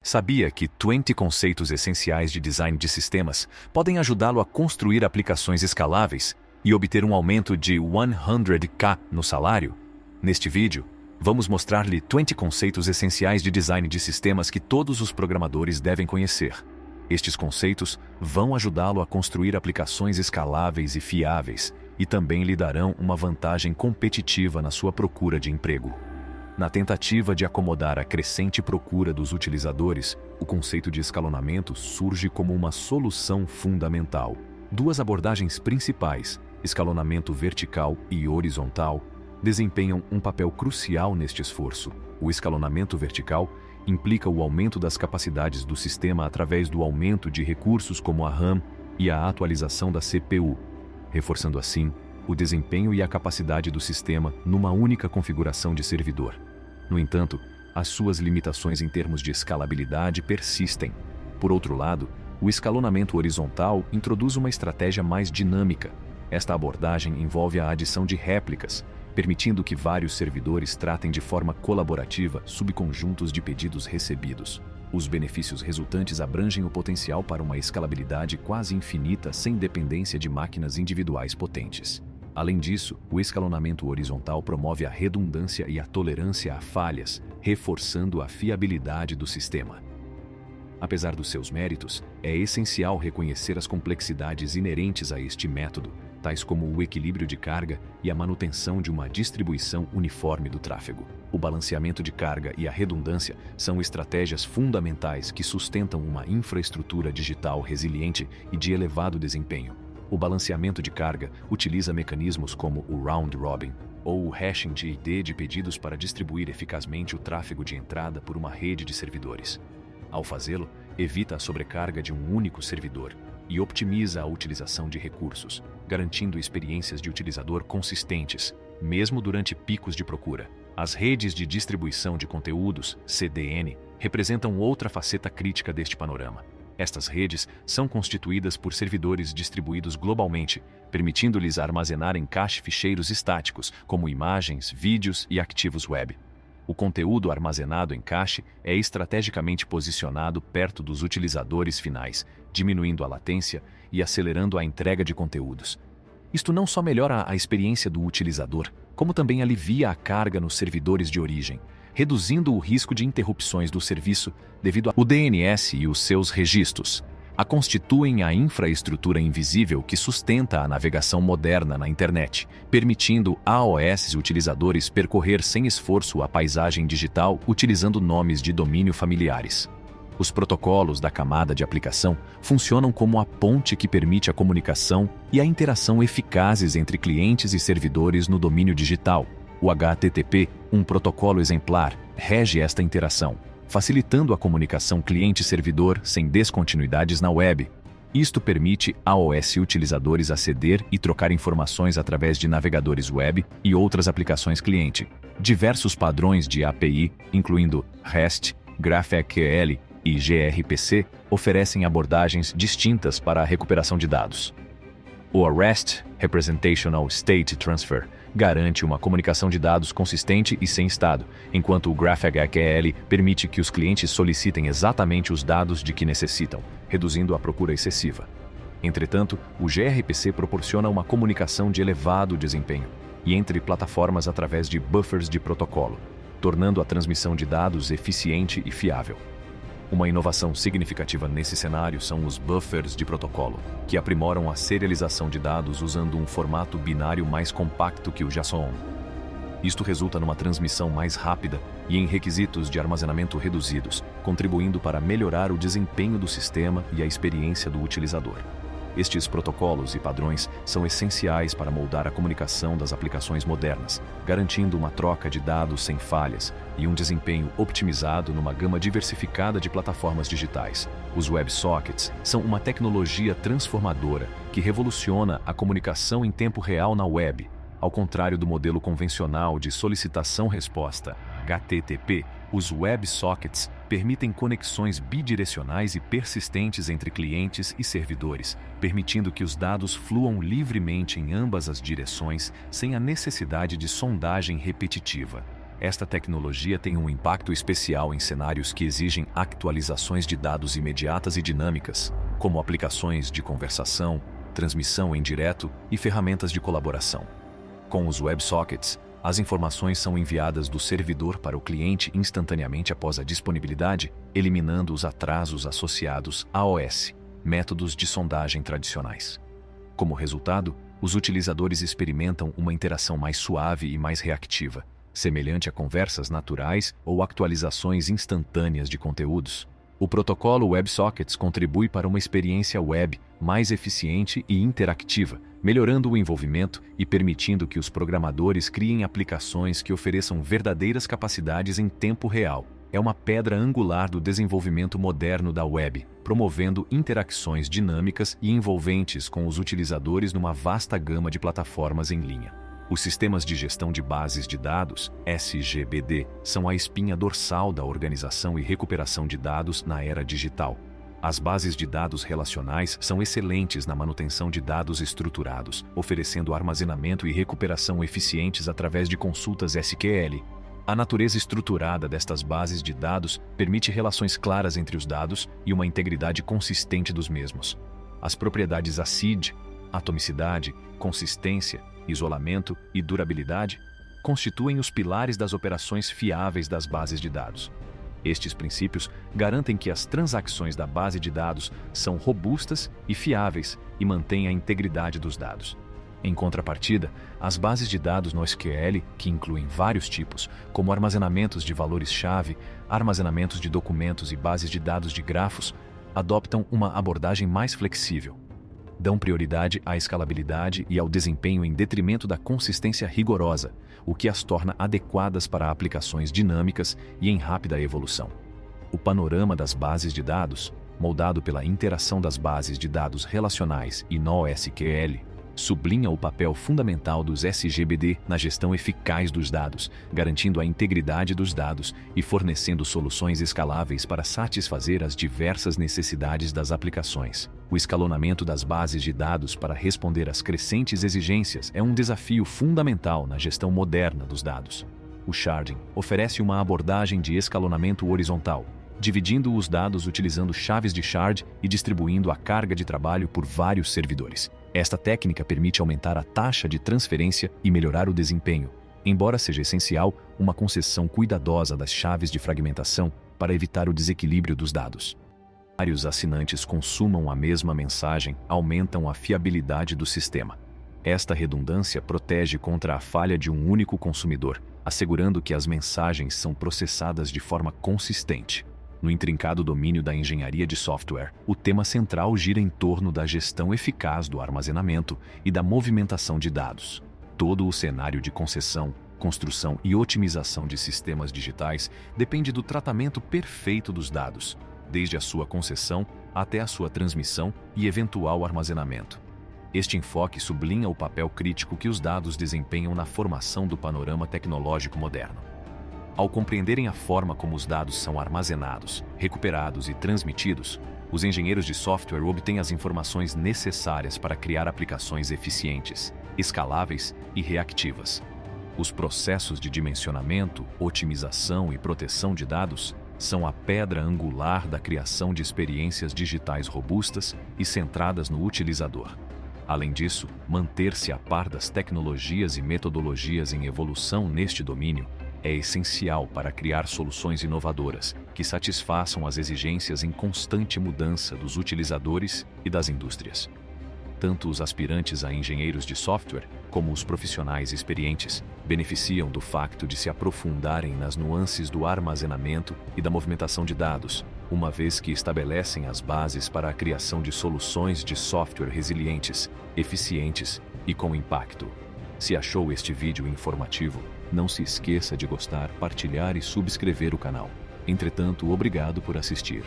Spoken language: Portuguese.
Sabia que 20 conceitos essenciais de design de sistemas podem ajudá-lo a construir aplicações escaláveis e obter um aumento de 100k no salário? Neste vídeo, vamos mostrar-lhe 20 conceitos essenciais de design de sistemas que todos os programadores devem conhecer. Estes conceitos vão ajudá-lo a construir aplicações escaláveis e fiáveis e também lhe darão uma vantagem competitiva na sua procura de emprego. Na tentativa de acomodar a crescente procura dos utilizadores, o conceito de escalonamento surge como uma solução fundamental. Duas abordagens principais, escalonamento vertical e horizontal, desempenham um papel crucial neste esforço. O escalonamento vertical implica o aumento das capacidades do sistema através do aumento de recursos como a RAM e a atualização da CPU, reforçando assim o desempenho e a capacidade do sistema numa única configuração de servidor. No entanto, as suas limitações em termos de escalabilidade persistem. Por outro lado, o escalonamento horizontal introduz uma estratégia mais dinâmica. Esta abordagem envolve a adição de réplicas, permitindo que vários servidores tratem de forma colaborativa subconjuntos de pedidos recebidos. Os benefícios resultantes abrangem o potencial para uma escalabilidade quase infinita sem dependência de máquinas individuais potentes. Além disso, o escalonamento horizontal promove a redundância e a tolerância a falhas, reforçando a fiabilidade do sistema. Apesar dos seus méritos, é essencial reconhecer as complexidades inerentes a este método, tais como o equilíbrio de carga e a manutenção de uma distribuição uniforme do tráfego. O balanceamento de carga e a redundância são estratégias fundamentais que sustentam uma infraestrutura digital resiliente e de elevado desempenho. O balanceamento de carga utiliza mecanismos como o round robin, ou o hashing de ID de pedidos para distribuir eficazmente o tráfego de entrada por uma rede de servidores. Ao fazê-lo, evita a sobrecarga de um único servidor e optimiza a utilização de recursos, garantindo experiências de utilizador consistentes, mesmo durante picos de procura. As redes de distribuição de conteúdos, CDN, representam outra faceta crítica deste panorama. Estas redes são constituídas por servidores distribuídos globalmente, permitindo-lhes armazenar em cache ficheiros estáticos, como imagens, vídeos e arquivos web. O conteúdo armazenado em cache é estrategicamente posicionado perto dos utilizadores finais, diminuindo a latência e acelerando a entrega de conteúdos. Isto não só melhora a experiência do utilizador, como também alivia a carga nos servidores de origem, reduzindo o risco de interrupções do serviço devido ao DNS e os seus registros. Constituem a infraestrutura invisível que sustenta a navegação moderna na internet, permitindo aos utilizadores percorrer sem esforço a paisagem digital utilizando nomes de domínio familiares. Os protocolos da camada de aplicação funcionam como a ponte que permite a comunicação e a interação eficazes entre clientes e servidores no domínio digital. O HTTP, um protocolo exemplar, rege esta interação, facilitando a comunicação cliente-servidor sem descontinuidades na web. Isto permite aos utilizadores aceder e trocar informações através de navegadores web e outras aplicações cliente. Diversos padrões de API, incluindo REST, GraphQL e gRPC, oferecem abordagens distintas para a recuperação de dados. O REST, Representational State Transfer, garante uma comunicação de dados consistente e sem estado, enquanto o GraphQL permite que os clientes solicitem exatamente os dados de que necessitam, reduzindo a procura excessiva. Entretanto, o gRPC proporciona uma comunicação de elevado desempenho e entre plataformas através de buffers de protocolo, tornando a transmissão de dados eficiente e fiável. Uma inovação significativa nesse cenário são os buffers de protocolo, que aprimoram a serialização de dados usando um formato binário mais compacto que o JSON. Isto resulta numa transmissão mais rápida e em requisitos de armazenamento reduzidos, contribuindo para melhorar o desempenho do sistema e a experiência do utilizador. Estes protocolos e padrões são essenciais para moldar a comunicação das aplicações modernas, garantindo uma troca de dados sem falhas e um desempenho optimizado numa gama diversificada de plataformas digitais. Os WebSockets são uma tecnologia transformadora que revoluciona a comunicação em tempo real na web. Ao contrário do modelo convencional de solicitação-resposta, HTTP, os WebSockets permitem conexões bidirecionais e persistentes entre clientes e servidores, permitindo que os dados fluam livremente em ambas as direções sem a necessidade de sondagem repetitiva. Esta tecnologia tem um impacto especial em cenários que exigem atualizações de dados imediatas e dinâmicas, como aplicações de conversação, transmissão em direto e ferramentas de colaboração. Com os WebSockets, as informações são enviadas do servidor para o cliente instantaneamente após a disponibilidade, eliminando os atrasos associados a OS, métodos de sondagem tradicionais. Como resultado, os utilizadores experimentam uma interação mais suave e mais reativa, semelhante a conversas naturais ou atualizações instantâneas de conteúdos. O protocolo WebSockets contribui para uma experiência web mais eficiente e interativa, melhorando o envolvimento e permitindo que os programadores criem aplicações que ofereçam verdadeiras capacidades em tempo real. É uma pedra angular do desenvolvimento moderno da web, promovendo interações dinâmicas e envolventes com os utilizadores numa vasta gama de plataformas em linha. Os sistemas de gestão de bases de dados, SGBD, são a espinha dorsal da organização e recuperação de dados na era digital. As bases de dados relacionais são excelentes na manutenção de dados estruturados, oferecendo armazenamento e recuperação eficientes através de consultas SQL. A natureza estruturada destas bases de dados permite relações claras entre os dados e uma integridade consistente dos mesmos. As propriedades ACID, atomicidade, consistência, isolamento e durabilidade constituem os pilares das operações fiáveis das bases de dados. Estes princípios garantem que as transações da base de dados são robustas e fiáveis e mantêm a integridade dos dados. Em contrapartida, as bases de dados no SQL, que incluem vários tipos, como armazenamentos de valores-chave, armazenamentos de documentos e bases de dados de grafos, adoptam uma abordagem mais flexível. Dão prioridade à escalabilidade e ao desempenho em detrimento da consistência rigorosa, o que as torna adequadas para aplicações dinâmicas e em rápida evolução. O panorama das bases de dados, moldado pela interação das bases de dados relacionais e NoSQL, sublinha o papel fundamental dos SGBD na gestão eficaz dos dados, garantindo a integridade dos dados e fornecendo soluções escaláveis para satisfazer as diversas necessidades das aplicações. O escalonamento das bases de dados para responder às crescentes exigências é um desafio fundamental na gestão moderna dos dados. O sharding oferece uma abordagem de escalonamento horizontal, dividindo os dados utilizando chaves de shard e distribuindo a carga de trabalho por vários servidores. Esta técnica permite aumentar a taxa de transferência e melhorar o desempenho, embora seja essencial uma concessão cuidadosa das chaves de fragmentação para evitar o desequilíbrio dos dados. Vários assinantes consumam a mesma mensagem aumentam a fiabilidade do sistema. Esta redundância protege contra a falha de um único consumidor, assegurando que as mensagens são processadas de forma consistente. No intrincado domínio da engenharia de software, o tema central gira em torno da gestão eficaz do armazenamento e da movimentação de dados. Todo o cenário de concessão, construção e otimização de sistemas digitais depende do tratamento perfeito dos dados, desde a sua concessão até a sua transmissão e eventual armazenamento. Este enfoque sublinha o papel crítico que os dados desempenham na formação do panorama tecnológico moderno. Ao compreenderem a forma como os dados são armazenados, recuperados e transmitidos, os engenheiros de software obtêm as informações necessárias para criar aplicações eficientes, escaláveis e reativas. Os processos de dimensionamento, otimização e proteção de dados são a pedra angular da criação de experiências digitais robustas e centradas no utilizador. Além disso, manter-se a par das tecnologias e metodologias em evolução neste domínio é essencial para criar soluções inovadoras que satisfaçam as exigências em constante mudança dos utilizadores e das indústrias. Tanto os aspirantes a engenheiros de software como os profissionais experientes beneficiam do facto de se aprofundarem nas nuances do armazenamento e da movimentação de dados, uma vez que estabelecem as bases para a criação de soluções de software resilientes, eficientes e com impacto. Se achou este vídeo informativo, não se esqueça de gostar, partilhar e subscrever o canal. Entretanto, obrigado por assistir.